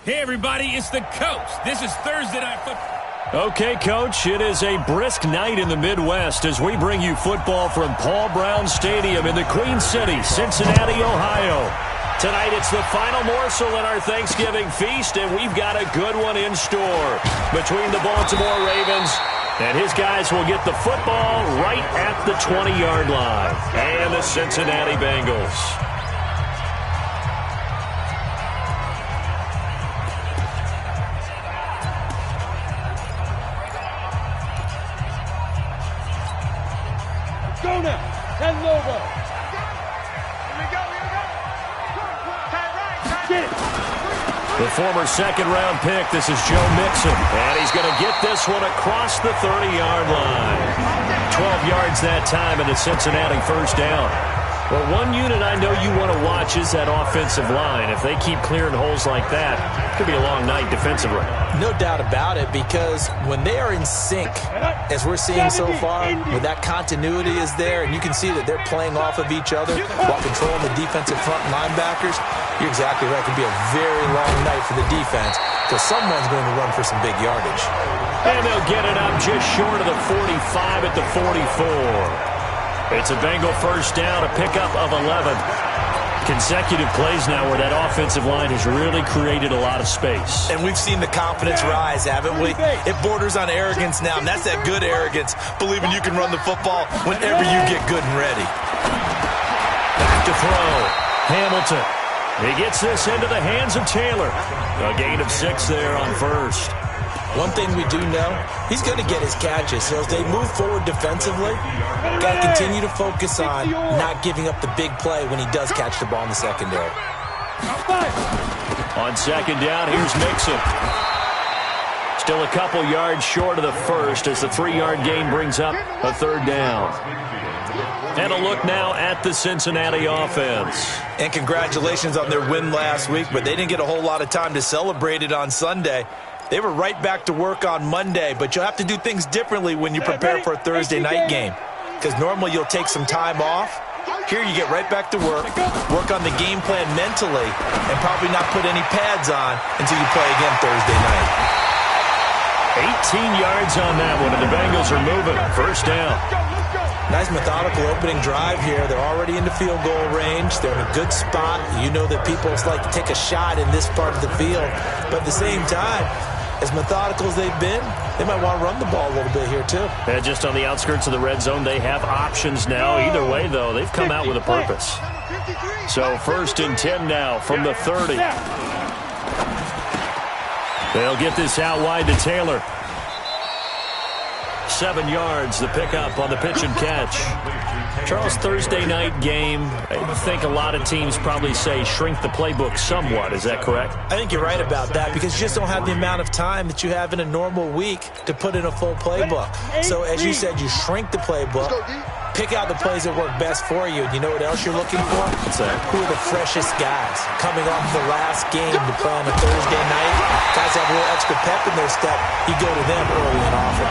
Hey, everybody, it's the coach. This is Thursday Night Football. Okay, Coach, it is a brisk night in the Midwest as we bring you football from Paul Brown Stadium in the Queen City, Cincinnati, Ohio. Tonight, it's the final morsel in our Thanksgiving feast, and we've got a good one in store. Between the Baltimore Ravens and his guys will get the football right at the 20-yard line. And the Cincinnati Bengals. Go now. And Lobo. Here we go. Tight right. Get it. The former second-round pick, this is Joe Mixon. And he's going to get this one across the 30-yard line. 12 yards that time and a Cincinnati first down. Well, one unit I know you want to watch is that offensive line. If they keep clearing holes like that, it could be a long night defensively. No doubt about it, because when they are in sync, as we're seeing so far, when that continuity is there, and you can see that they're playing off of each other while controlling the defensive front linebackers, you're exactly right. It could be a very long night for the defense because someone's going to run for some big yardage. And they'll get it up just short of the 45 at the 44. It's a Bengal first down, a pickup of 11. Consecutive plays now where that offensive line has really created a lot of space. And we've seen the confidence rise, haven't we? It borders on arrogance now, and that's that good arrogance, believing you can run the football whenever you get good and ready. Back to throw. Hamilton. He gets this into the hands of Taylor. A gain of 6 there on first. One thing we do know, he's going to get his catches. So as they move forward defensively, got to continue to focus on not giving up the big play when he does catch the ball in the secondary. On second down, here's Mixon. Still a couple yards short of the first as the 3-yard gain brings up a third down. And a look now at the Cincinnati offense. And congratulations on their win last week, but they didn't get a whole lot of time to celebrate it on Sunday. They were right back to work on Monday, but you'll have to do things differently when you prepare for a Thursday night game. Because normally you'll take some time off. Here you get right back to work on the game plan mentally, and probably not put any pads on until you play again Thursday night. 18 yards on that one, and the Bengals are moving. First down. Nice methodical opening drive here. They're already into field goal range. They're in a good spot. You know that people like to take a shot in this part of the field. But at the same time, as methodical as they've been, they might want to run the ball a little bit here too. And just on the outskirts of the red zone, they have options now. Either way, though, they've come out with a purpose. So first and 10 now from the 30. They'll get this out wide to Taylor. 7 yards, the pickup on the pitch and catch. Charles, Thursday night game, I think a lot of teams probably say shrink the playbook somewhat. Is that correct? I think you're right about that because you just don't have the amount of time that you have in a normal week to put in a full playbook. So as you said, you shrink the playbook, pick out the plays that work best for you. And you know what else you're looking for? What's that? Who are the freshest guys coming off the last game to play on a Thursday night? Guys have a little extra pep in their step. You go to them early and often.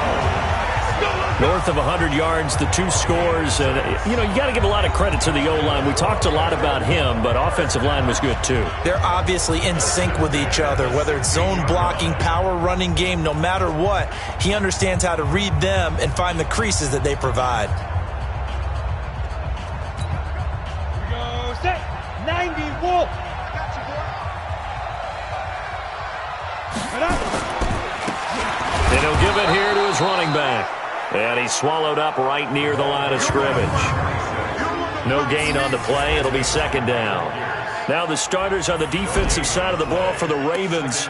North of 100 yards, the 2 scores. And, you got to give a lot of credit to the O-line. We talked a lot about him, but offensive line was good, too. They're obviously in sync with each other, whether it's zone blocking, power running game, no matter what. He understands how to read them and find the creases that they provide. Here we go. Set. 90 Wolf. And he'll give it here to his running back. And he's swallowed up right near the line of scrimmage. No gain on the play. It'll be second down. Now the starters on the defensive side of the ball for the Ravens.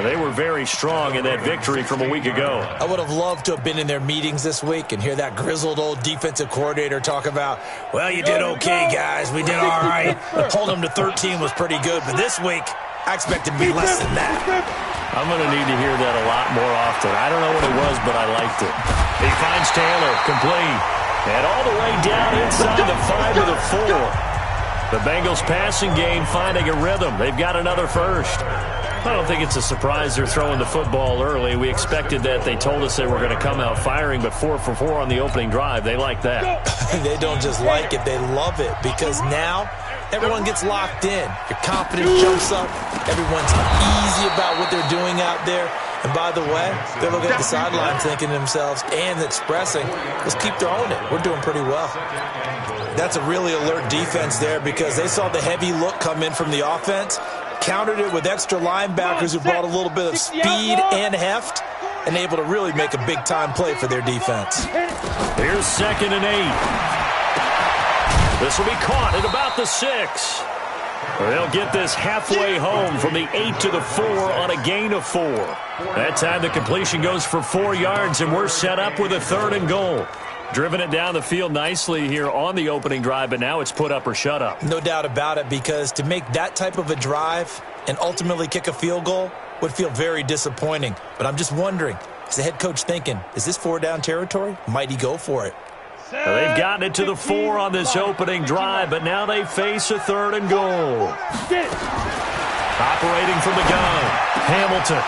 They were very strong in that victory from a week ago. I would have loved to have been in their meetings this week and hear that grizzled old defensive coordinator talk about, well, you did okay, guys. We did all right. Holding them to 13 was pretty good. But this week, I expected to be less than that. I'm going to need to hear that a lot more often. I don't know what it was, but I liked it. He finds Taylor, complete. And all the way down inside the 5 to the 4. The Bengals passing game finding a rhythm. They've got another first. I don't think it's a surprise they're throwing the football early. We expected that. They told us they were going to come out firing, but 4 for 4 on the opening drive. They like that. They don't just like it. They love it because now everyone gets locked in. Your confidence jumps up. Everyone's easy about what they're doing out there. And by the way, they're looking at the sidelines thinking to themselves and expressing, let's keep throwing it. We're doing pretty well. That's a really alert defense there because they saw the heavy look come in from the offense, countered it with extra linebackers who brought a little bit of speed and heft, and able to really make a big-time play for their defense. Here's 2nd and 8. This will be caught at about the 6. They'll get this halfway home from the 8 to the 4 on a gain of 4. That time the completion goes for 4 yards, and we're set up with a 3rd and goal. Driven it down the field nicely here on the opening drive, but now it's put up or shut up. No doubt about it, because to make that type of a drive and ultimately kick a field goal would feel very disappointing. But I'm just wondering, is the head coach thinking, is this 4-down territory? Might he go for it? Now they've gotten it to the 4 on this opening drive, but now they face a 3rd and goal. Operating from the gun, Hamilton.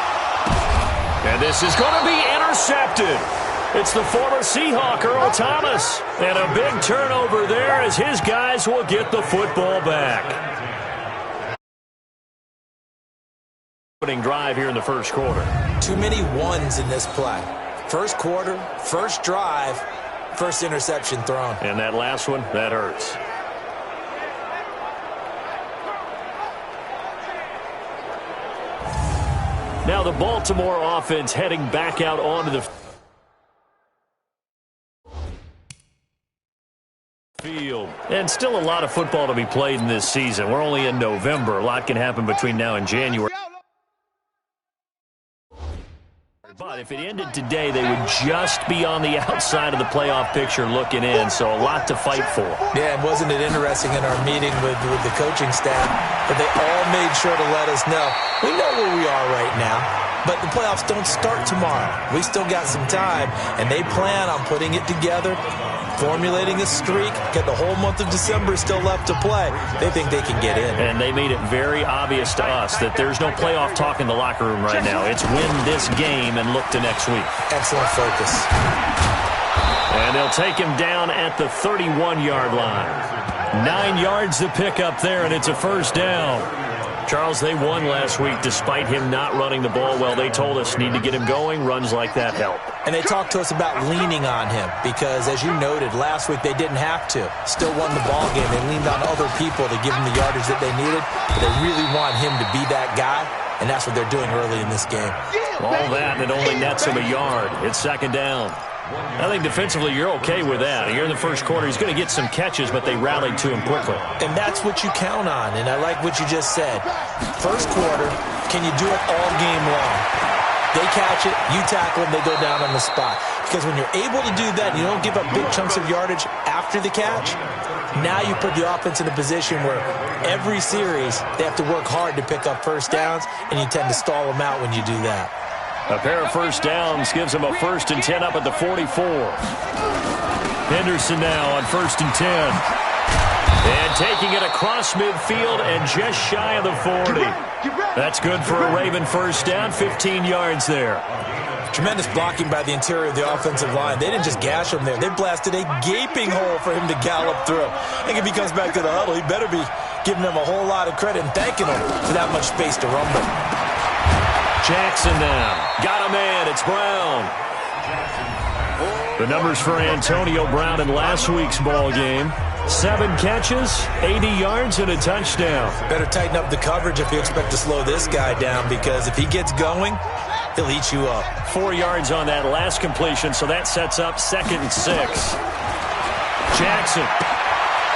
And this is going to be intercepted. It's the former Seahawk, Earl Thomas. And a big turnover there as his guys will get the football back. Opening drive here in the first quarter. Too many ones in this play. First quarter, first drive, first interception thrown. And that last one, that hurts. Now the Baltimore offense heading back out onto the field. And still a lot of football to be played in this season. We're only in November. A lot can happen between now and January. But if it ended today, they would just be on the outside of the playoff picture looking in, so a lot to fight for. Yeah, and wasn't it interesting in our meeting with the coaching staff that they all made sure to let us know, we know where we are right now, but the playoffs don't start tomorrow. We still got some time, and they plan on putting it together, formulating a streak, get the whole month of December still left to play. They think they can get in. And they made it very obvious to us that there's no playoff talk in the locker room right now. It's win this game and look to next week. Excellent focus. And they'll take him down at the 31-yard line. 9 yards to pick up there, and it's a first down. Charles, they won last week despite him not running the ball well. They told us need to get him going. Runs like that help. And they talked to us about leaning on him because, as you noted, last week they didn't have to. Still won the ball game. They leaned on other people to give them the yardage that they needed. But they really want him to be that guy, and that's what they're doing early in this game. All that, and it only nets him a yard. It's 2nd down. I think defensively you're okay with that. Here in the first quarter, he's going to get some catches, but they rallied to him quickly. And that's what you count on, and I like what you just said. First quarter, can you do it all game long? They catch it, you tackle them, they go down on the spot. Because when you're able to do that, you don't give up big chunks of yardage after the catch, now you put the offense in a position where every series they have to work hard to pick up first downs, and you tend to stall them out when you do that. A pair of first downs gives them a 1st and 10 up at the 44. Henderson now on 1st and 10. And taking it across midfield and just shy of the 40. That's good for a Raven first down, 15 yards there. Tremendous blocking by the interior of the offensive line. They didn't just gash him there. They blasted a gaping hole for him to gallop through. I think if he comes back to the huddle, he better be giving them a whole lot of credit and thanking them for that much space to rumble. Jackson now. Got a man. It's Brown. The numbers for Antonio Brown in last week's ball game. 7 catches, 80 yards, and a touchdown. Better tighten up the coverage if you expect to slow this guy down, because if he gets going, he'll eat you up. 4 yards on that last completion, so that sets up 2nd and 6. Jackson.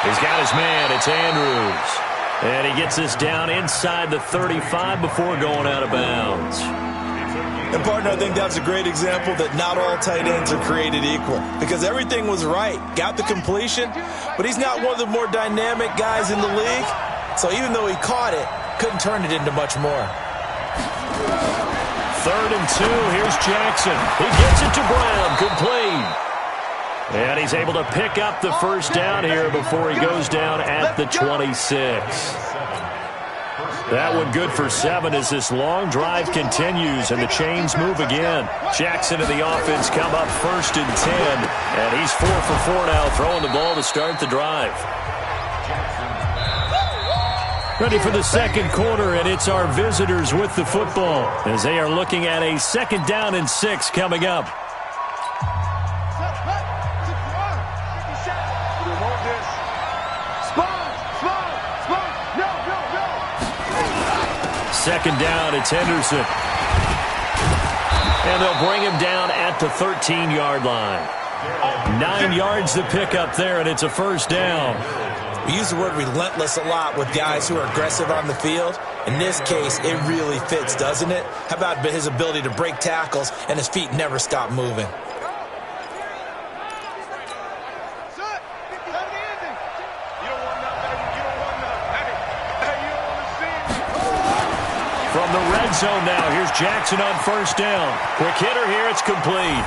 He's got his man. It's Andrews. And he gets this down inside the 35 before going out of bounds. And, partner, I think that's a great example that not all tight ends are created equal, because everything was right. Got the completion, but he's not one of the more dynamic guys in the league. So even though he caught it, couldn't turn it into much more. 3rd and 2. Here's Jackson. He gets it to Brown. Complete. And he's able to pick up the first down here before he goes down at the 26. That one good for 7 as this long drive continues and the chains move again. Jackson and the offense come up 1st and 10. And he's 4 for 4 now, throwing the ball to start the drive. Ready for the second quarter, and it's our visitors with the football as they are looking at a 2nd down and 6 coming up. Second down, it's Henderson. And they'll bring him down at the 13-yard line. 9 yards to pick up there, and it's a 1st down. We use the word relentless a lot with guys who are aggressive on the field. In this case, it really fits, doesn't it? How about his ability to break tackles and his feet never stop moving? From the red zone now, here's Jackson on 1st down. Quick hitter here, it's complete.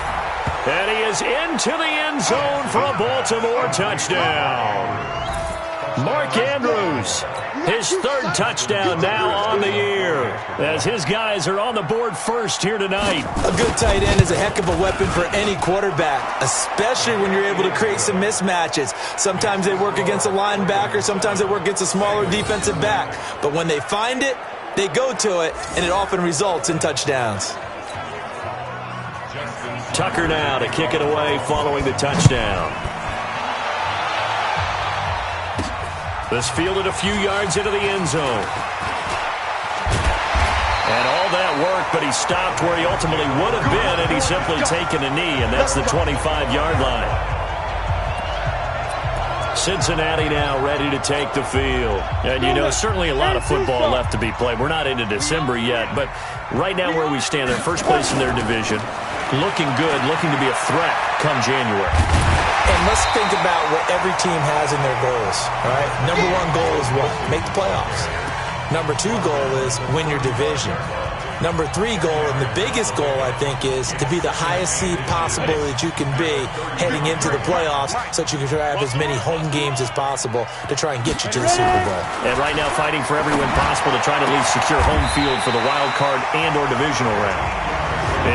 And he is into the end zone for a Baltimore touchdown. Mark Andrews, his 3rd touchdown now on the year, as his guys are on the board first here tonight. A good tight end is a heck of a weapon for any quarterback, especially when you're able to create some mismatches. Sometimes they work against a linebacker, sometimes they work against a smaller defensive back. But when they find it, they go to it, and it often results in touchdowns. Tucker now to kick it away following the touchdown. This fielded a few yards into the end zone. And all that work, but he stopped where he ultimately would have been, and he's simply taken a knee, and that's the 25-yard line. Cincinnati now ready to take the field. And, you know, certainly a lot of football left to be played. We're not into December yet, but right now where we stand, in first place in their division, looking good, looking to be a threat come January. And let's think about what every team has in their goals, all right? Number 1 goal is what? Make the playoffs. Number 2 goal is win your division. Number 3 goal, and the biggest goal, I think, is to be the highest seed possible that you can be heading into the playoffs so that you can try to have as many home games as possible to try and get you to the Super Bowl. And right now fighting for every win possible to try to at least secure home field for the wild card and or divisional round.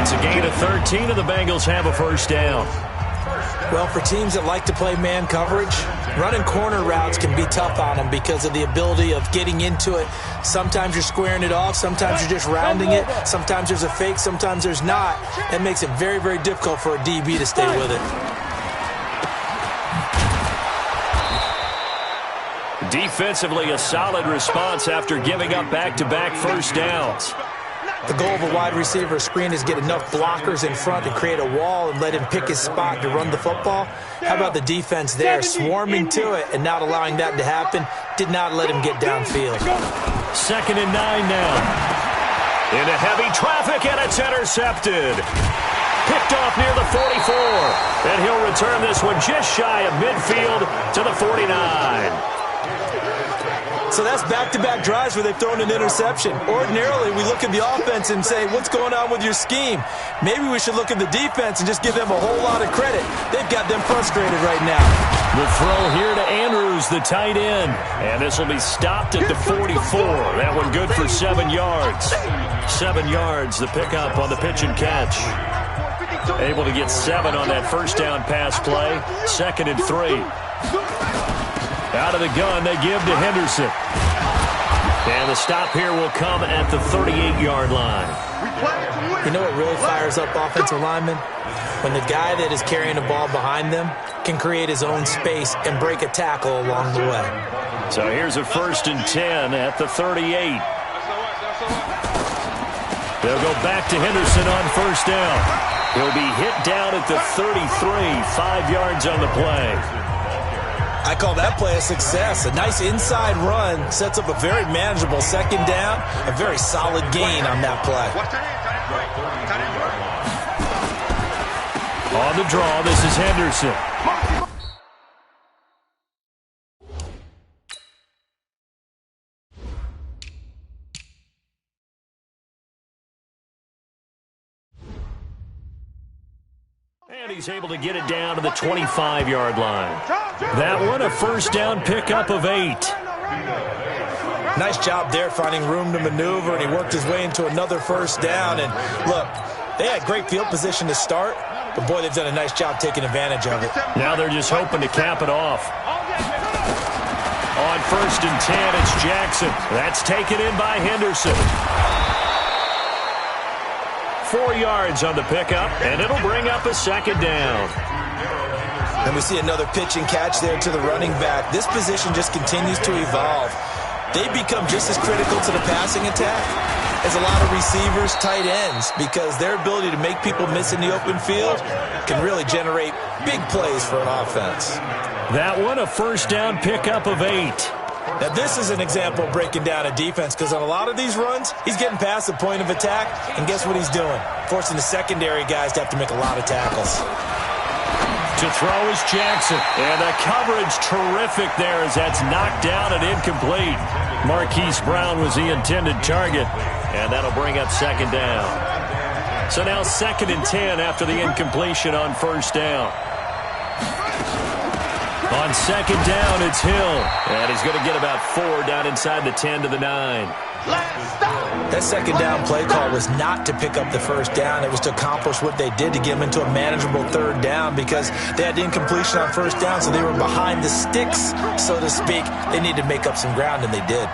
It's a gain of 13, and the Bengals have a 1st down. Well, for teams that like to play man coverage, running corner routes can be tough on them because of the ability of getting into it. Sometimes you're squaring it off. Sometimes you're just rounding it. Sometimes there's a fake. Sometimes there's not. That makes it very, very difficult for a DB to stay with it. Defensively, a solid response after giving up back-to-back 1st downs. The goal of a wide receiver screen is get enough blockers in front to create a wall and let him pick his spot to run the football. How about the defense there, swarming to it and not allowing that to happen? Did not let him get downfield. 2nd and 9 now. Into heavy traffic, and it's intercepted. Picked off near the 44. And he'll return this one just shy of midfield to the 49. So that's back-to-back drives where they've thrown an interception. Ordinarily, we look at the offense and say, what's going on with your scheme? Maybe we should look at the defense and just give them a whole lot of credit. They've got them frustrated right now. The throw here to Andrews, the tight end. And this will be stopped at the 44. That one good for 7 yards. 7 yards, the pickup on the pitch and catch. Able to get 7 on that 1st down pass play. 2nd and 3. Out of the gun, they give to Henderson. And the stop here will come at the 38-yard line. You know what really fires up offensive linemen? When the guy that is carrying the ball behind them can create his own space and break a tackle along the way. So here's a 1st and 10 at the 38. They'll go back to Henderson on 1st down. He'll be hit down at the 33, 5 yards on the play. I call that play a success. A nice inside run sets up a very manageable 2nd down, a very solid gain on that play. On the draw, this is Henderson. And he's able to get it down to the 25-yard line. That one, a 1st down pickup of 8. Nice job there finding room to maneuver, and he worked his way into another 1st down. And look, they had great field position to start, but boy, they've done a nice job taking advantage of it. Now they're just hoping to cap it off. On first and 10, it's Jackson. That's taken in by Henderson. 4 yards on the pickup, and it'll bring up a second down. And we see another pitch and catch there to the running back. This position just continues to evolve. They become just as critical to the passing attack as a lot of receivers, tight ends, because their ability to make people miss in the open field can really generate big plays for an offense. That one, a first down pickup of 8. Now, this is an example of breaking down a defense, because on a lot of these runs, he's getting past the point of attack, and guess what he's doing? Forcing the secondary guys to have to make a lot of tackles. To throw is Jackson, and the coverage terrific there as that's knocked down and incomplete. Marquise Brown was the intended target, and that'll bring up second down. So now second and 10 after the incompletion on first down. On second down, it's Hill, and he's going to get about 4 down inside the 10 to the 9. That second down play call was not to pick up the first down. It was to accomplish what they did, to get them into a manageable third down, because they had the incompletion on first down, so they were behind the sticks, so to speak. They needed to make up some ground, and they did.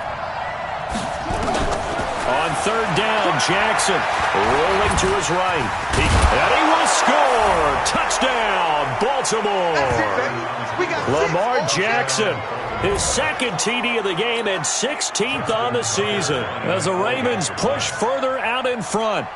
On third down, Jackson rolling to his right. And he will score. Touchdown, Baltimore. Lamar Jackson, his second TD of the game and 16th on the season as the Ravens push further out in front.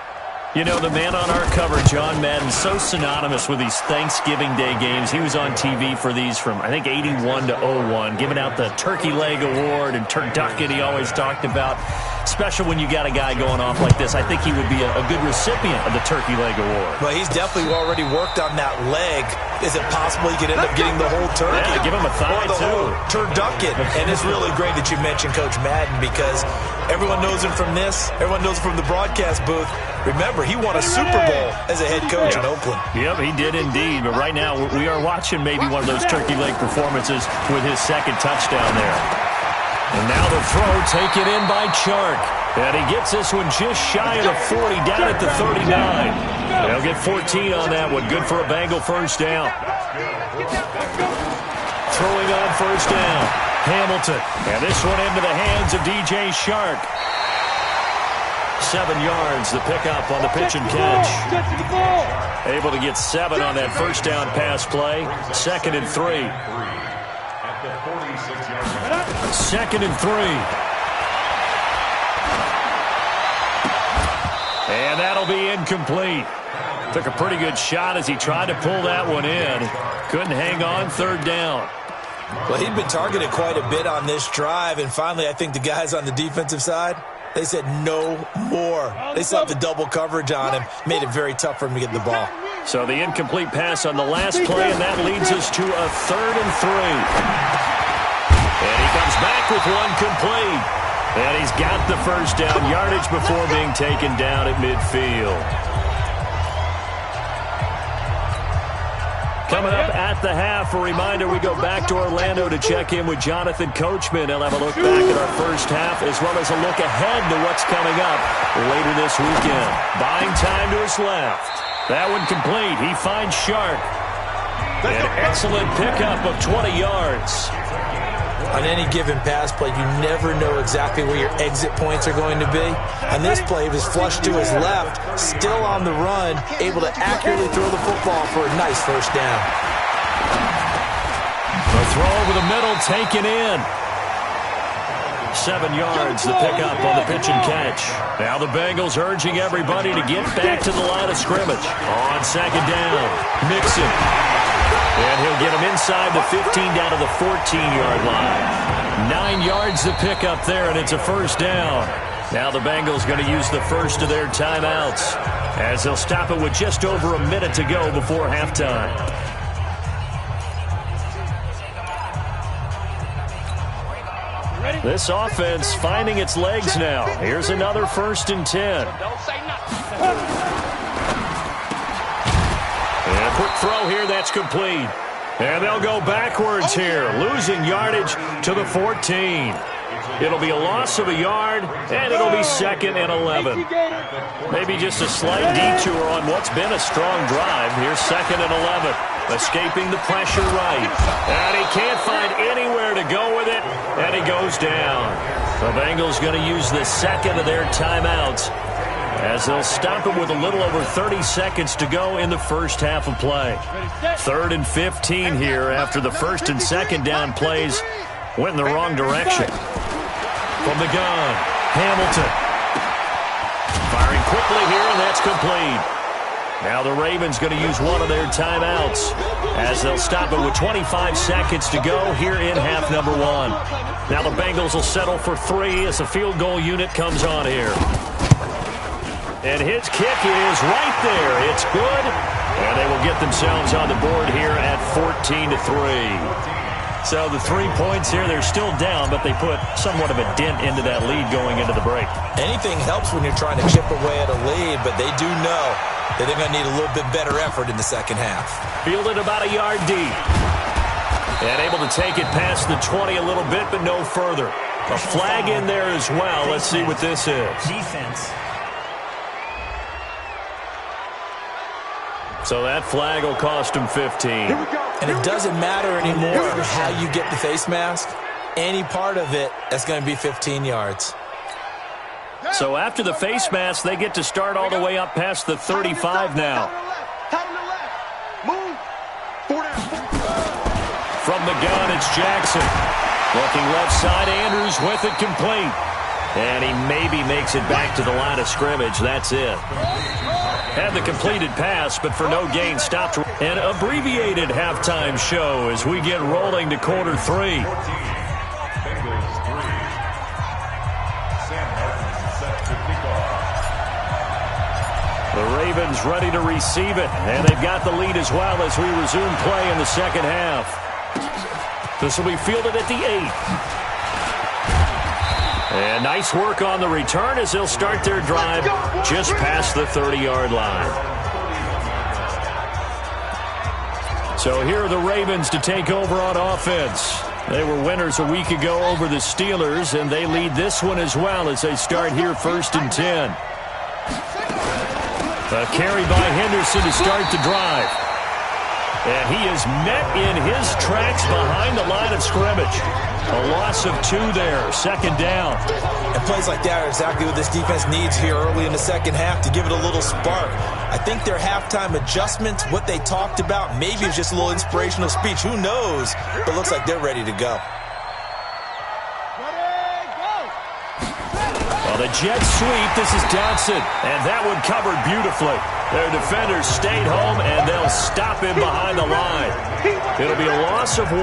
You know, the man on our cover, John Madden, so synonymous with these Thanksgiving Day games. He was on TV for these from, I think, 81 to 01, giving out the Turkey Leg Award and turducken he always talked about. Special when you got a guy going off like this. I think he would be a good recipient of the Turkey Leg Award. Well, he's definitely already worked on that leg. Is it possible he could end up getting the whole turkey? Yeah, give him a thigh, or the whole turducken. And it's really great that you mentioned Coach Madden, because everyone knows him from this. Everyone knows him from the broadcast booth. Remember, he won a Super Bowl as a head coach in Oakland. Yep, he did indeed. But right now, we are watching maybe one of those turkey leg performances with his second touchdown there. And now the throw taken in by Chark. And he gets this one just shy of the 40, down at the 39. They'll get 14 on that one. Good for a Bengal first down. Throwing on first down, Hamilton. And this one into the hands of DJ Chark. 7 yards, the pickup on the pitch and catch. Able to get 7 on that first down pass play. 2nd and 3. 2nd and 3. And that'll be incomplete. Took a pretty good shot as he tried to pull that one in. Couldn't hang on, third down. Well, he'd been targeted quite a bit on this drive, and finally I think the guys on the defensive side, they said no more. They slapped the double coverage on him, made it very tough for him to get the ball. So the incomplete pass on the last play, and that leads us to a 3rd and 3. And he comes back with one complete. And he's got the first down, yardage before being taken down at midfield. Coming up at the half, a reminder, we go back to Orlando to check in with Jonathan Coachman. He'll have a look back at our first half, as well as a look ahead to what's coming up later this weekend. Buying time to his left. That one complete. He finds Shark. An excellent pickup of 20 yards. On any given pass play, you never know exactly where your exit points are going to be. On this play, he was flushed to his left, still on the run, able to accurately throw the football for a nice first down. The throw over the middle, taken in. 7 yards, the pickup on the pitch and catch. Now the Bengals urging everybody to get back to the line of scrimmage. On second down, Mixon. And he'll get him inside the 15 down to the 14-yard line. 9 yards to pick up there, and it's a first down. Now the Bengals going to use the first of their timeouts, as they'll stop it with just over a minute to go before halftime. This offense finding its legs now. Here's another 1st and 10. And a quick throw here, that's complete. And they'll go backwards here, losing yardage to the 14. It'll be a loss of a yard, and it'll be 2nd and 11. Maybe just a slight detour on what's been a strong drive. Here's 2nd and 11. Escaping the pressure right. And he can't find anywhere to go with it. And he goes down. The Bengals going to use the second of their timeouts as they'll stop it with a little over 30 seconds to go in the first half of play. 3rd and 15 here after the first and second down plays went in the wrong direction. From the gun, Hamilton. Firing quickly here, and that's complete. Now the Ravens going to use one of their timeouts as they'll stop it with 25 seconds to go here in half number 1. Now the Bengals will settle for 3 as the field goal unit comes on here. And his kick is right there. It's good. And they will get themselves on the board here at 14-3. So the 3 points here, they're still down, but they put somewhat of a dent into that lead going into the break. Anything helps when you're trying to chip away at a lead, but they do know that they're going to need a little bit better effort in the second half. Fielded about a yard deep. And able to take it past the 20 a little bit, but no further. A flag in there as well. Let's see what this is. Defense. So that flag will cost him 15. And it doesn't matter anymore how you get the face mask. Any part of it, that's going to be 15 yards. So after the face mask, they get to start all the way up past the 35 now. From the gun, it's Jackson. Looking left side, Andrews with it complete. And he maybe makes it back to the line of scrimmage. That's it. Had the completed pass, but for no gain, stopped. An abbreviated halftime show as we get rolling to quarter 3. The Ravens ready to receive it, and they've got the lead as well as we resume play in the second half. This will be fielded at the 8. And nice work on the return as they'll start their drive just past the 30-yard line. So here are the Ravens to take over on offense. They were winners a week ago over the Steelers, and they lead this one as well as they start here 1st and 10. A carry by Henderson to start the drive. And he is met in his tracks behind the line of scrimmage. A loss of 2 there, 2nd down. And plays like that are exactly what this defense needs here early in the second half to give it a little spark. I think their halftime adjustments, what they talked about, maybe it's just a little inspirational speech. Who knows? But it looks like they're ready to go. Well, the jet sweep, this is Johnson. And that one covered beautifully. Their defenders stayed home, and they'll stop him behind the line. It'll be a loss of 1,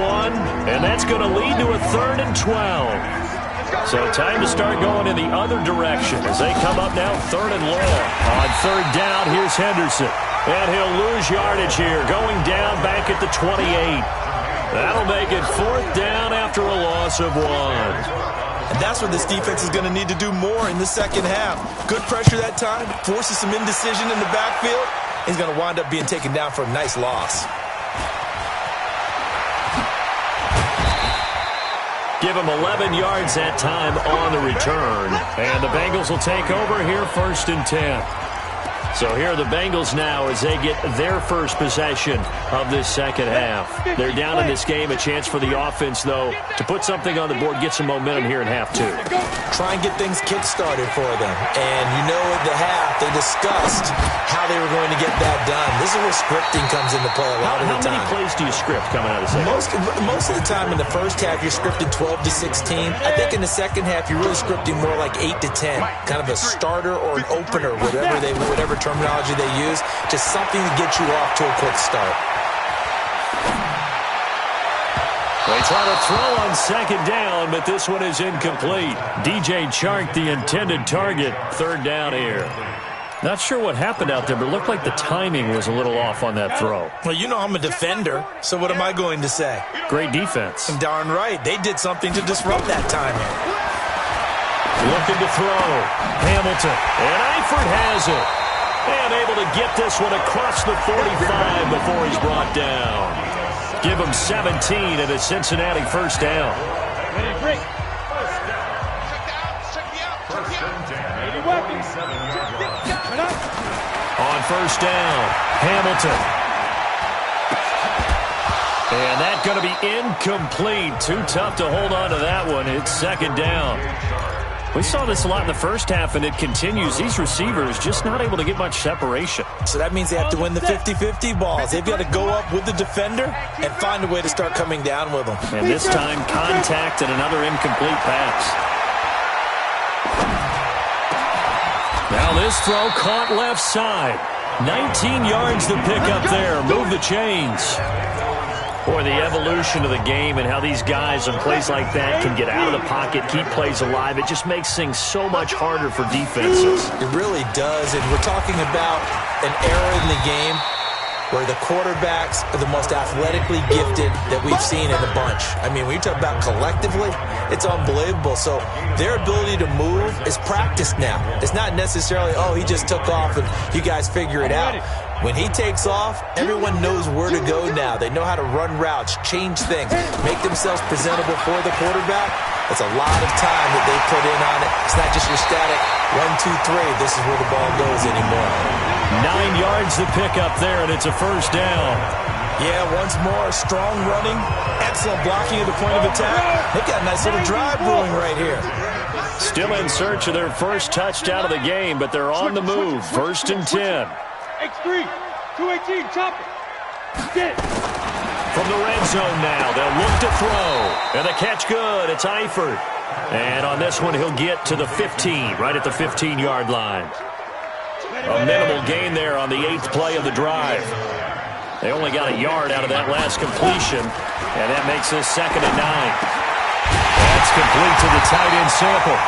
and that's going to lead to a 3rd and 12. So time to start going in the other direction as they come up now 3rd and long. On 3rd down, here's Henderson. And he'll lose yardage here, going down back at the 28. That'll make it 4th down after a loss of 1. And that's what this defense is going to need to do more in the second half. Good pressure that time, forces some indecision in the backfield. He's going to wind up being taken down for a nice loss. Give him 11 yards that time on the return. And the Bengals will take over here 1st and 10. So here are the Bengals now as they get their first possession of this second half. They're down in this game. A chance for the offense, though, to put something on the board, get some momentum here in half 2. Try and get things kick-started for them. And you know at the half, they discussed how they were going to get that done. This is where scripting comes into play a lot of the time. How many plays do you script coming out of the second? Most of the time in the first half, you're scripting 12 to 16. I think in the second half, you're really scripting more like 8 to 10. Kind of a starter or an opener, whatever terminology they use. Just something to get you off to a quick start. They try to throw on 2nd down, but this one is incomplete. DJ Chark, the intended target, 3rd down here. Not sure what happened out there, but it looked like the timing was a little off on that throw. Well, you know I'm a defender, so what am I going to say? Great defense. I'm darn right. They did something to disrupt that timing. Looking to throw. Hamilton. And Eifert has it. And able to get this one across the 45 before he's brought down. Give him 17 at a Cincinnati 1st down. On 1st down, Hamilton. And that's going to be incomplete. Too tough to hold on to that one. It's second down. We saw this a lot in the first half, and it continues. These receivers just not able to get much separation. So that means they have to win the 50-50 balls. They've got to go up with the defender and find a way to start coming down with them. And this time, contact and another incomplete pass. Now this throw caught left side. 19 yards to pick up there. Move the chains. Boy, the evolution of the game and how these guys on plays like that can get out of the pocket, keep plays alive, it just makes things so much harder for defenses. It really does, and we're talking about an era in the game where the quarterbacks are the most athletically gifted that we've seen in a bunch. I mean, when you talk about collectively, it's unbelievable. So their ability to move is practiced now. It's not necessarily, oh, he just took off and you guys figure it out. When he takes off, everyone knows where to go now. They know how to run routes, change things, make themselves presentable for the quarterback. That's a lot of time that they put in on it. It's not just your static 1, 2, 3. This is where the ball goes anymore. 9 yards to pick up there, and it's a first down. Yeah, once more, strong running, excellent blocking at the point of attack. They've got a nice little drive brewing right here. Still in search of their first touchdown of the game, but they're on the move. First and 10. X3, 218, chop it. Get. From the red zone now, they'll look to throw. And the catch good, it's Eifert. And on this one, he'll get to the 15, right at the 15-yard line. A minimal gain there on the 8th play of the drive. They only got a yard out of that last completion, and that makes this 2nd and 9. That's complete to the tight end sample.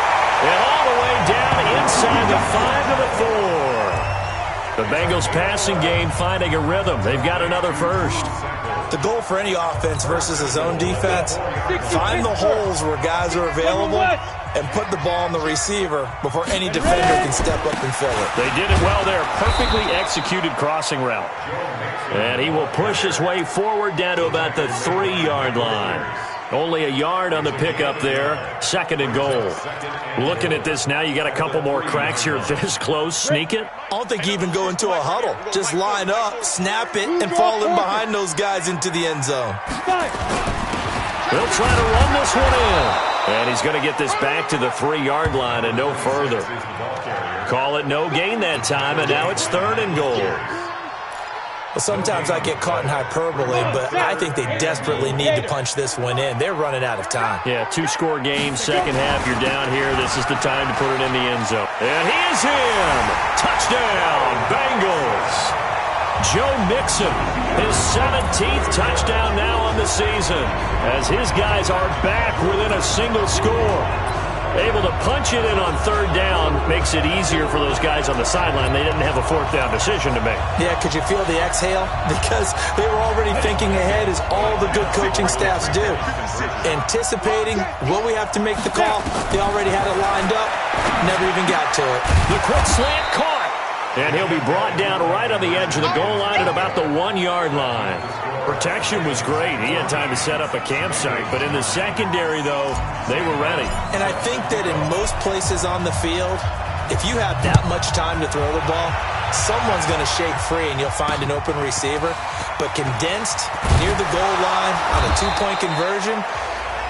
And all the way down inside the 5 to the 4. The Bengals passing game finding a rhythm. They've got another first. The goal for any offense versus a zone defense, find the holes where guys are available and put the ball on the receiver before any defender can step up and fill it. They did it well there. Perfectly executed crossing route. And he will push his way forward down to about the 3-yard line. Only a yard on the pickup there. 2nd and goal. Looking at this now, you got a couple more cracks here this close. Sneak it. I don't think you even go into a huddle. Just line up, snap it, and fall in behind those guys into the end zone. They'll try to run this one in. And he's going to get this back to the 3-yard line and no further. Call it no gain that time, and now it's 3rd and goal. Well, sometimes I get caught in hyperbole, but I think they desperately need to punch this one in. They're running out of time. Yeah, 2-score game, second half, you're down here. This is the time to put it in the end zone. And he is in! Touchdown, Bengals! Joe Mixon, his 17th touchdown now on the season, as his guys are back within a single score. Able to punch it in on 3rd down makes it easier for those guys on the sideline. They didn't have a 4th down decision to make. Yeah, could you feel the exhale? Because they were already thinking ahead, as all the good coaching staffs do. Anticipating, will we have to make the call? They already had it lined up. Never even got to it. The quick slant caught. And he'll be brought down right on the edge of the goal line at about the 1-yard line. Protection was great. He had time to set up a campsite. But in the secondary, though, they were ready. And I think that in most places on the field, if you have that much time to throw the ball, someone's going to shake free and you'll find an open receiver. But condensed near the goal line on a 2-point conversion,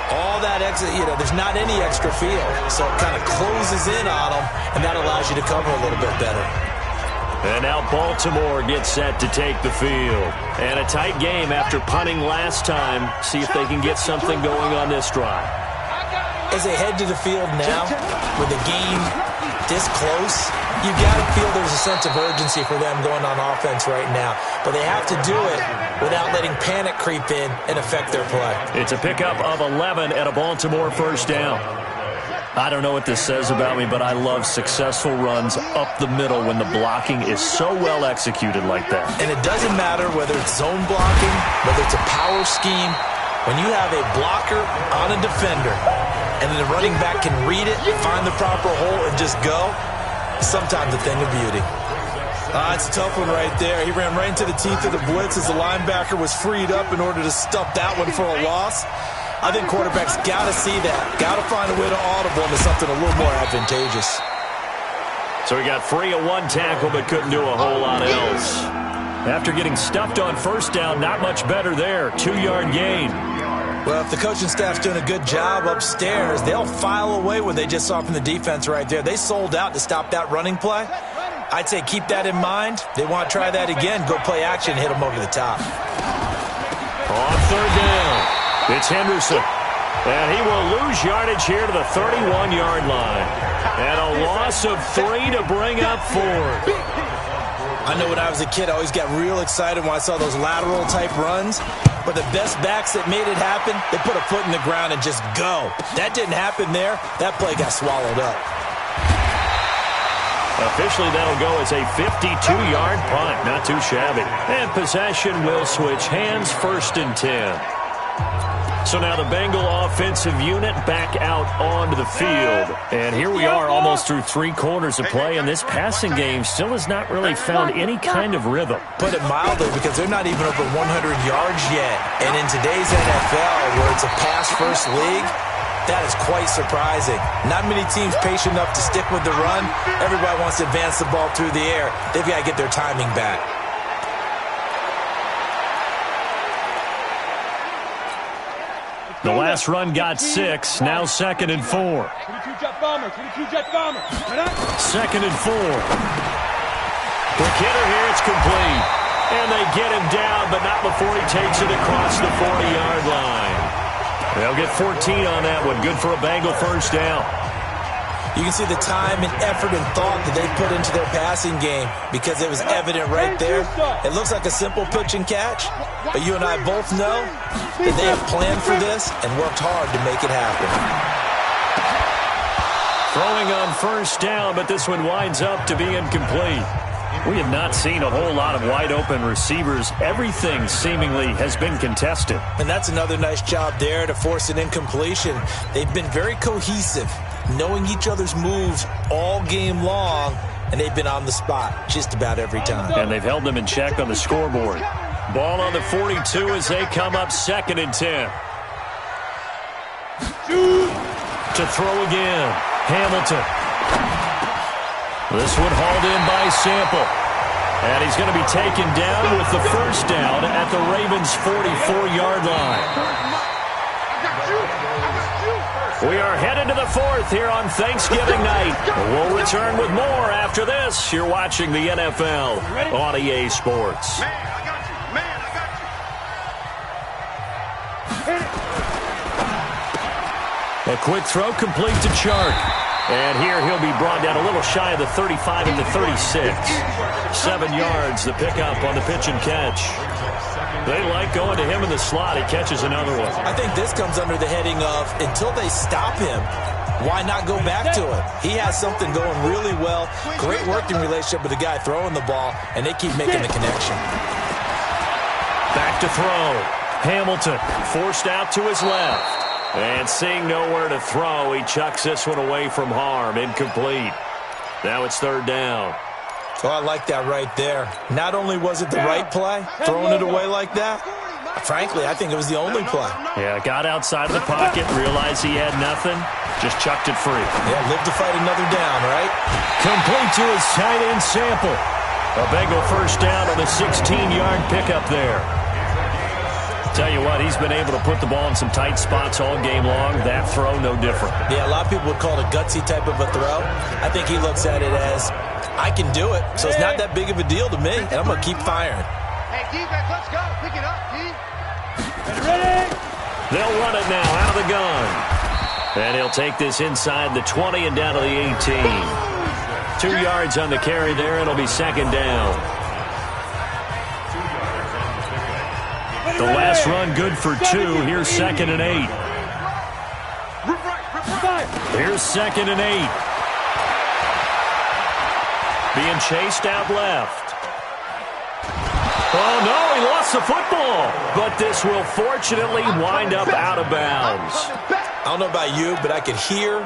all that extra, there's not any extra field. So it kind of closes in on them, and that allows you to cover a little bit better. And now Baltimore gets set to take the field. And a tight game after punting last time. See if they can get something going on this drive. As they head to the field now, with the game this close, you got to feel there's a sense of urgency for them going on offense right now. But they have to do it without letting panic creep in and affect their play. It's a pickup of 11 and a Baltimore first down. I don't know what this says about me, but I love successful runs up the middle when the blocking is so well executed like that. And it doesn't matter whether it's zone blocking, whether it's a power scheme. When you have a blocker on a defender, and then the running back can read it, find the proper hole, and just go, sometimes a thing of beauty. It's a tough one right there. He ran right into the teeth of the blitz as the linebacker was freed up in order to stuff that one for a loss. I think quarterbacks got to see that. Got to find a way to audible into something a little more advantageous. So he got free of one tackle but couldn't do a whole lot else. After getting stuffed on first down, not much better there. 2-yard gain. Well, if the coaching staff's doing a good job upstairs, they'll file away what they just saw from the defense right there. They sold out to stop that running play. I'd say keep that in mind. They want to try that again. Go play action, hit them over the top. On third down, it's Henderson. And he will lose yardage here to the 31-yard line. And a loss of 3 to bring up 4. I know when I was a kid, I always got real excited when I saw those lateral-type runs. But the best backs that made it happen, they put a foot in the ground and just go. That didn't happen there. That play got swallowed up. Officially, that'll go as a 52-yard punt. Not too shabby. And possession will switch hands, 1st and 10. So now the Bengal offensive unit back out onto the field. And here we are almost through 3 quarters of play, and this passing game still has not really found any kind of rhythm. Put it mildly, because they're not even over 100 yards yet. And in today's NFL, where it's a pass-first league, that is quite surprising. Not many teams patient enough to stick with the run. Everybody wants to advance the ball through the air. They've got to get their timing back. The last run got 6, now 2nd and 4. 22 jet bomber, 22 jet bomber. 2nd and 4. Quick hitter here, it's complete. And they get him down, but not before he takes it across the 40-yard line. They'll get 14 on that one. Good for a Bengal first down. You can see the time and effort and thought that they put into their passing game, because it was evident right there. It looks like a simple pitch and catch, but you and I both know that they have planned for this and worked hard to make it happen. Throwing on first down, but this one winds up to be incomplete. We have not seen a whole lot of wide-open receivers. Everything seemingly has been contested. And that's another nice job there to force an incompletion. They've been very cohesive, knowing each other's moves all game long, and they've been on the spot just about every time. And they've held them in check on the scoreboard. Ball on the 42 as they come up 2nd and 10. To throw again, Hamilton. This one hauled in by Sample. And he's going to be taken down with the first down at the Ravens' 44-yard line. We are headed to the 4th here on Thanksgiving night. We'll return with more after this. You're watching the NFL on EA Sports. Man, I got you. Man, I got you. A quick throw complete to Chark. And here he'll be brought down a little shy of the 35 at the 36. 7 yards, the pickup on the pitch and catch. They like going to him in the slot. He catches another one. I think this comes under the heading of, until they stop him, why not go back to it? He has something going really well. Great working relationship with the guy throwing the ball, and they keep making the connection. Back to throw. Hamilton forced out to his left. And seeing nowhere to throw, he chucks this one away from harm. Incomplete. Now it's 3rd down. Oh, I like that right there. Not only was it the right play, throwing it away like that, frankly, I think it was the only play. Yeah, got outside of the pocket, realized he had nothing, just chucked it free. Yeah, live to fight another down, right? Complete to his tight end Sample. A Bengal first down on the 16-yard pickup there. Tell you what, he's been able to put the ball in some tight spots all game long. That throw, no different. Yeah, a lot of people would call it a gutsy type of a throw. I think he looks at it as, I can do it, so it's not that big of a deal to me, and I'm going to keep firing. Hey, defense, let's go. Pick it up, D. They'll run it now out of the gun. And he'll take this inside the 20 and down to the 18. 2 yards on the carry there. It'll be 2nd down. The last run good for 2. Here's 2nd and 8. Here's 2nd and 8. Being chased out left. Oh, no, he lost the football. But this will fortunately wind up out of bounds. I don't know about you, but I could hear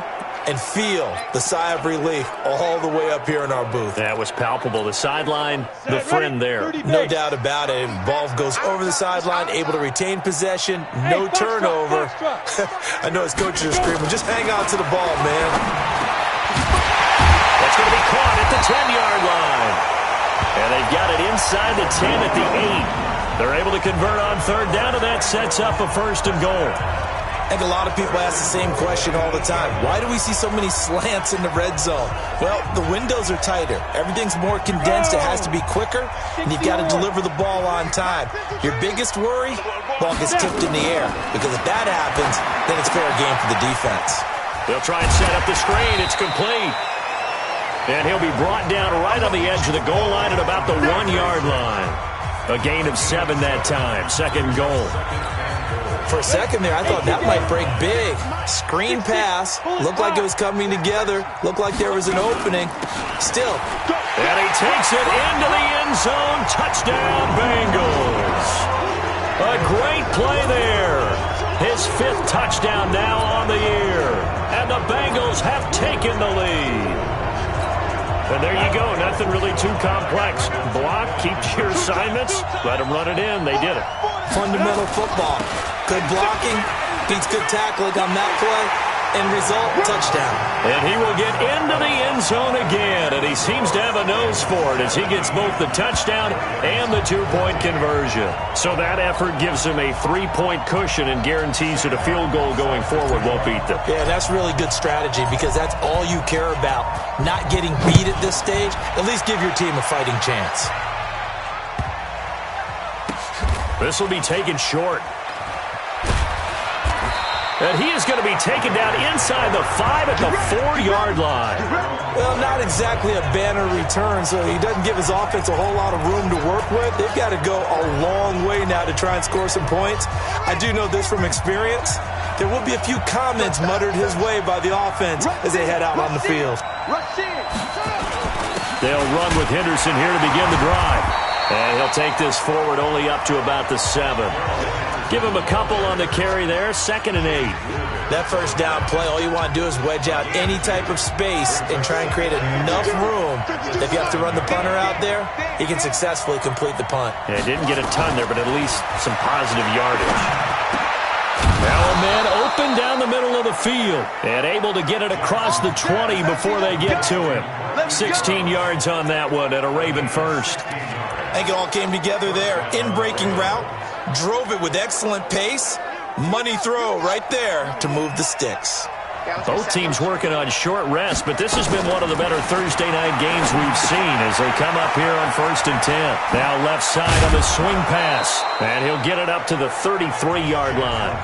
and feel the sigh of relief all the way up here in our booth. That was palpable. The sideline, the friend there. No doubt about it. Ball goes over the sideline, able to retain possession, no turnover. I know his coaches are screaming, just hang on to the ball, man. That's going to be caught at the 10-yard line. And And they've got it inside the 10 at the 8. They're able to convert on third down, and that sets up a first and goal. I think a lot of people ask the same question all the time. Why do we see so many slants in the red zone? Well, the windows are tighter. Everything's more condensed. It has to be quicker, and you've got to deliver the ball on time. Your biggest worry, ball gets tipped in the air, because if that happens, then it's fair game for the defense. They'll try and set up the screen. It's complete. And he'll be brought down right on the edge of the goal line at about the 1-yard line. A gain of 7 that time. Second goal. For a second there, I thought that might break big. Screen pass. Looked like it was coming together. Looked like there was an opening. Still. And he takes it into the end zone. Touchdown, Bengals. A great play there. His 5th touchdown now on the year. And the Bengals have taken the lead. And there you go. Nothing really too complex. Block, keep your assignments, let them run it in. They did it. Fundamental football. Good blocking, beats good tackling on that play, end result, touchdown. And he will get into the end zone again, and he seems to have a nose for it as he gets both the touchdown and the 2-point conversion. So that effort gives him a 3-point cushion and guarantees that a field goal going forward won't beat them. Yeah, that's really good strategy because that's all you care about. Not getting beat at this stage, at least give your team a fighting chance. This will be taken short. And he is going to be taken down inside the 5 at the 4-yard line. Well, not exactly a banner return, so he doesn't give his offense a whole lot of room to work with. They've got to go a long way now to try and score some points. I do know this from experience. There will be a few comments muttered his way by the offense as they head out on the field. They'll run with Henderson here to begin the drive. And he'll take this forward only up to about the 7. Give him a couple on the carry there, 2nd and 8. That first down play, all you want to do is wedge out any type of space and try and create enough room. If you have to run the punter out there, he can successfully complete the punt. Yeah, didn't get a ton there, but at least some positive yardage. Now a man open down the middle of the field and able to get it across the 20 before they get to him. 16 yards on that one and a Raven first. I think it all came together there. In-breaking route, drove it with excellent pace. Money throw right there to move the sticks. Both teams working on short rest, but this has been one of the better Thursday night games we've seen as they come up here on 1st and 10. Now left side on the swing pass, and he'll get it up to the 33-yard line.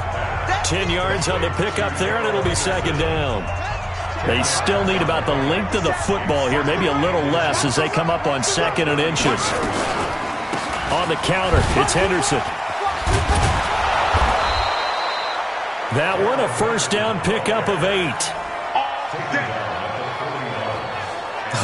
10 yards on the pickup there, and it'll be 2nd down. They still need about the length of the football here, maybe a little less as they come up on 2nd and inches. On the counter, it's Henderson. That one, a first down pickup of 8.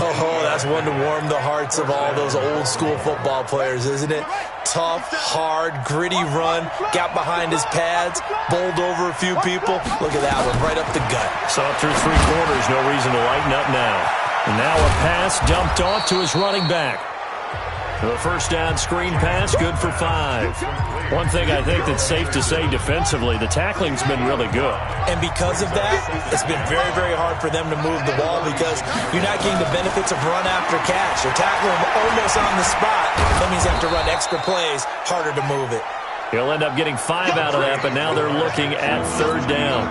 Oh, that's one to warm the hearts of all those old school football players, isn't it? Tough, hard, gritty run, got behind his pads, bowled over a few people. Look at that one, right up the gut. Saw it through 3 quarters, no reason to lighten up now. And now a pass dumped off to his running back. The first down screen pass, good for 5. One thing I think that's safe to say defensively, the tackling's been really good. And because of that, it's been very, very hard for them to move the ball because you're not getting the benefits of run after catch. You're tackling them almost on the spot. That means you have to run extra plays, harder to move it. He'll end up getting 5 out of that, but now they're looking at 3rd down.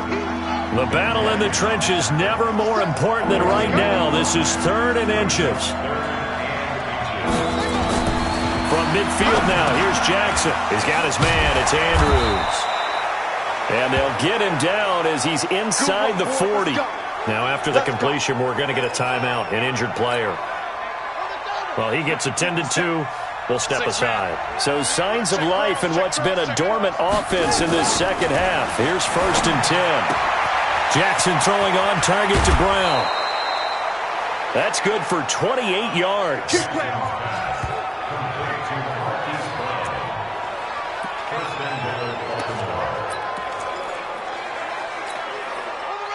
The battle in the trenches never more important than right now. This is 3rd and inches. From midfield now, here's Jackson. He's got his man. It's Andrews. And they'll get him down as he's inside the 40. Now, after the completion, we're going to get a timeout, an injured player. Well, he gets attended to. We'll step aside. So signs of life in what's been a dormant offense in this second half. Here's 1st and 10. Jackson throwing on target to Brown. That's good for 28 yards.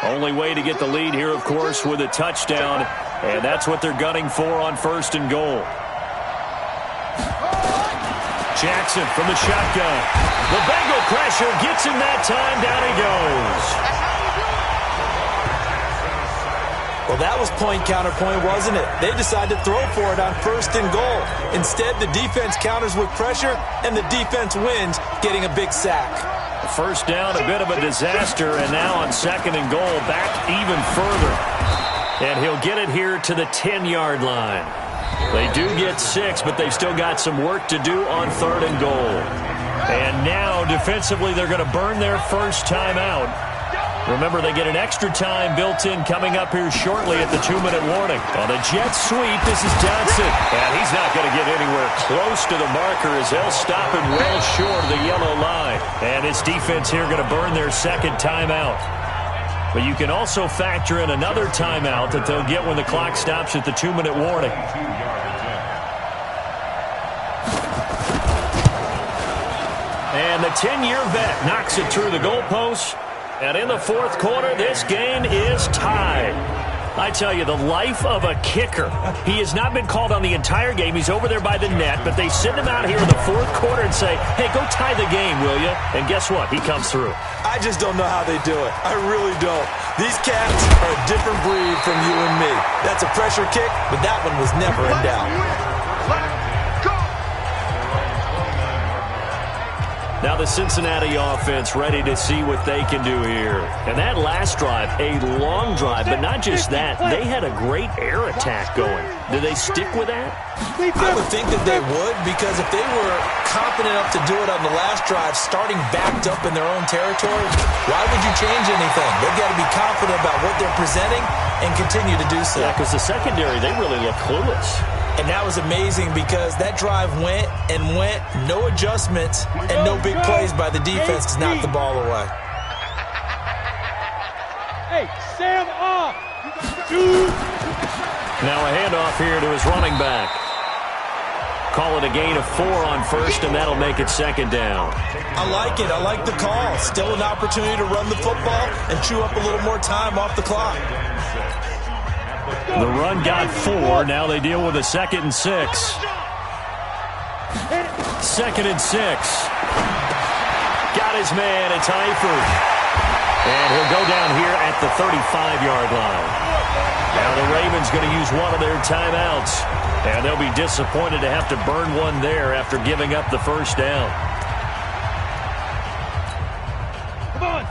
Only way to get the lead here, of course, with a touchdown, and that's what they're gunning for on 1st and goal. Jackson from the shotgun. The Bengal pressure gets him that time. Down he goes. Well, that was point counterpoint, wasn't it? They decided to throw for it on 1st and goal. Instead, the defense counters with pressure, and the defense wins, getting a big sack. First down, a bit of a disaster, and now on 2nd and goal, back even further. And he'll get it here to the 10-yard line. They do get 6, but they've still got some work to do on 3rd and goal. And now, defensively, they're going to burn their first timeout. Remember, they get an extra time built in coming up here shortly at the 2-minute warning. On a jet sweep, this is Johnson. And he's not going to get anywhere close to the marker as they'll stop him well short of the yellow line. And this defense here going to burn their 2nd timeout. But you can also factor in another timeout that they'll get when the clock stops at the 2-minute warning. And the 10-year vet knocks it through the goalpost. And in the 4th quarter, this game is tied. I tell you, the life of a kicker. He has not been called on the entire game. He's over there by the net, but they send him out here in the 4th quarter and say, hey, go tie the game, will you? And guess what? He comes through. I just don't know how they do it. I really don't. These cats are a different breed from you and me. That's a pressure kick, but that one was never in doubt. Now the Cincinnati offense ready to see what they can do here. And that last drive, a long drive, but not just that. They had a great air attack going. Do they stick with that? I would think that they would, because if they were confident enough to do it on the last drive, starting backed up in their own territory, why would you change anything? They've got to be confident about what they're presenting and continue to do so. Yeah, because the secondary, they really look clueless. And that was amazing because that drive went and went, no adjustments, and no big plays by the defense to knock the ball away. Hey, Sam off! Now a handoff here to his running back. Call it a gain of 4 on 1st, and that'll make it 2nd down. I like it. I like the call. Still an opportunity to run the football and chew up a little more time off the clock. The run got 4. Now they deal with a 2nd and 6. 2nd and 6. Got his man. It's Eifert. And he'll go down here at the 35-yard line. Now the Ravens going to use one of their timeouts. And they'll be disappointed to have to burn one there after giving up the first down.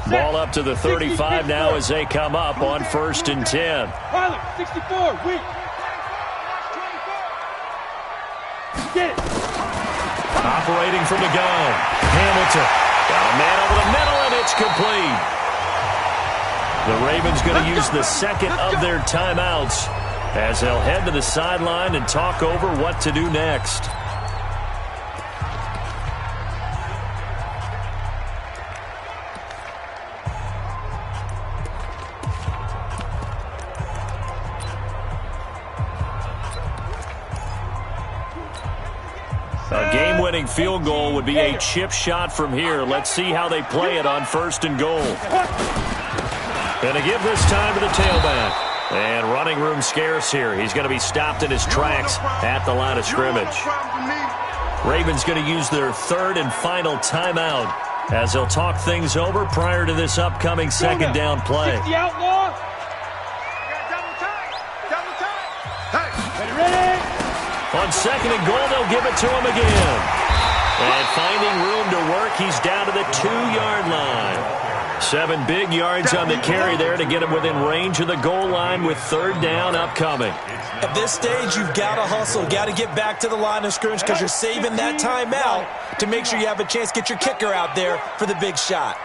Ball up to the 35 now as they come up on 1st and 10. Pilot, 64, weak. Get it. Operating from the gun. Hamilton. Got a man over the middle, and it's complete. The Ravens going to use the 2nd of their timeouts as they'll head to the sideline and talk over what to do next. A game-winning field goal would be a chip shot from here. Let's see how they play it on 1st and goal. Going to give this time to the tailback. And running room scarce here. He's going to be stopped in his tracks at the line of scrimmage. Ravens going to use their 3rd and final timeout as they'll talk things over prior to this upcoming 2nd down play. The outlaw. Ready? On 2nd and goal, they'll give it to him again. And finding room to work, he's down to the 2-yard line. 7 big yards on the carry there to get him within range of the goal line with 3rd down upcoming. At this stage, you've got to hustle, got to get back to the line of scrimmage because you're saving that timeout to make sure you have a chance to get your kicker out there for the big shot.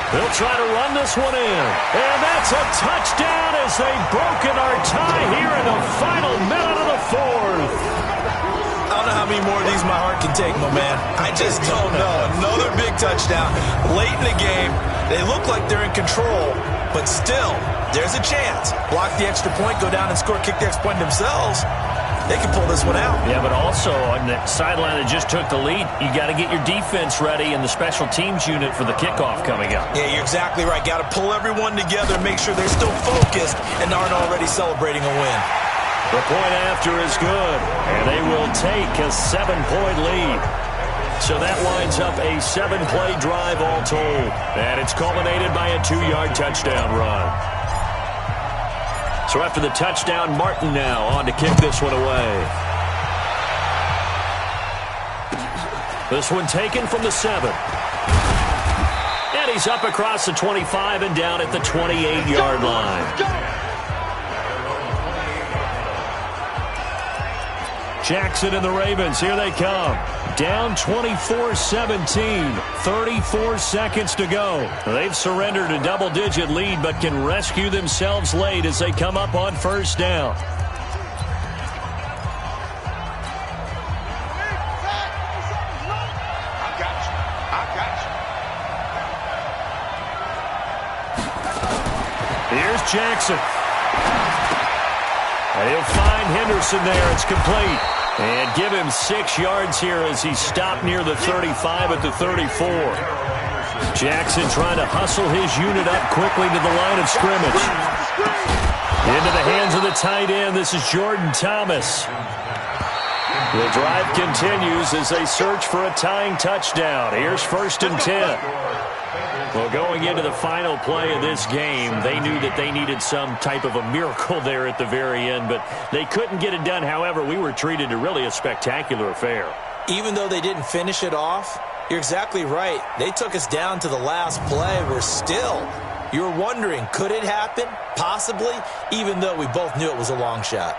They'll try to run this one in. And that's a touchdown as they've broken our tie here in the final minute of the 4th. I don't know how many more of these my heart can take, my man. I just don't know. Another big touchdown. Late in the game, they look like they're in control, but still, there's a chance. Block the extra point, go down and score, kick the extra point themselves. They can pull this one out. Yeah, but also on the sideline that just took the lead, you got to get your defense ready and the special teams unit for the kickoff coming up. Yeah, you're exactly right. Got to pull everyone together, make sure they're still focused and aren't already celebrating a win. The point after is good, and they will take a 7-point lead. So that winds up a 7-play drive all told, and it's culminated by a 2-yard touchdown run. So after the touchdown, Martin now on to kick this one away. This one taken from the 7. And he's up across the 25 and down at the 28-yard line. Jackson and the Ravens, here they come. Down 24-17, 34 seconds to go. They've surrendered a double-digit lead, but can rescue themselves late as they come up on first down. Here's Jackson. He'll find Henderson there. It's complete. And give him 6 yards here as he's stopped near the 35 at the 34. Jackson trying to hustle his unit up quickly to the line of scrimmage. Into the hands of the tight end. This is Jordan Thomas. The drive continues as they search for a tying touchdown. Here's 1st and 10. Well, going into the final play of this game, they knew that they needed some type of a miracle there at the very end, but they couldn't get it done. However, we were treated to really a spectacular affair. Even though they didn't finish it off, you're exactly right. They took us down to the last play. We're still, you're wondering, could it happen? Possibly, even though we both knew it was a long shot.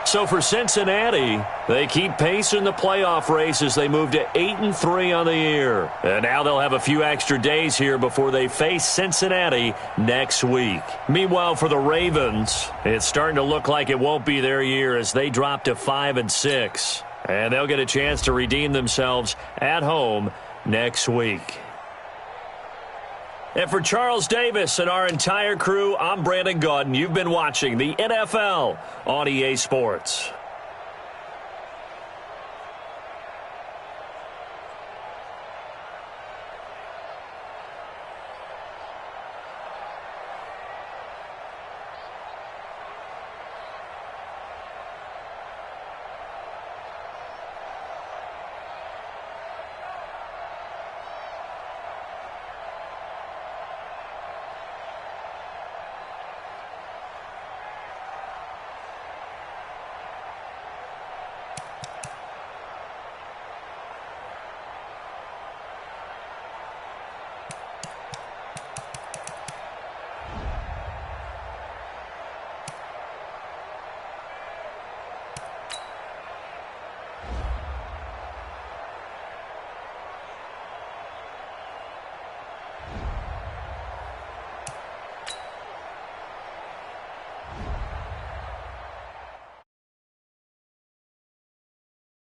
So for Cincinnati, they keep pace in the playoff race as they move to 8-3 on the year. And now they'll have a few extra days here before they face Cincinnati next week. Meanwhile, for the Ravens, it's starting to look like it won't be their year as they drop to 5-6. And they'll get a chance to redeem themselves at home next week. And for Charles Davis and our entire crew, I'm Brandon Gaudin. You've been watching the NFL on EA Sports.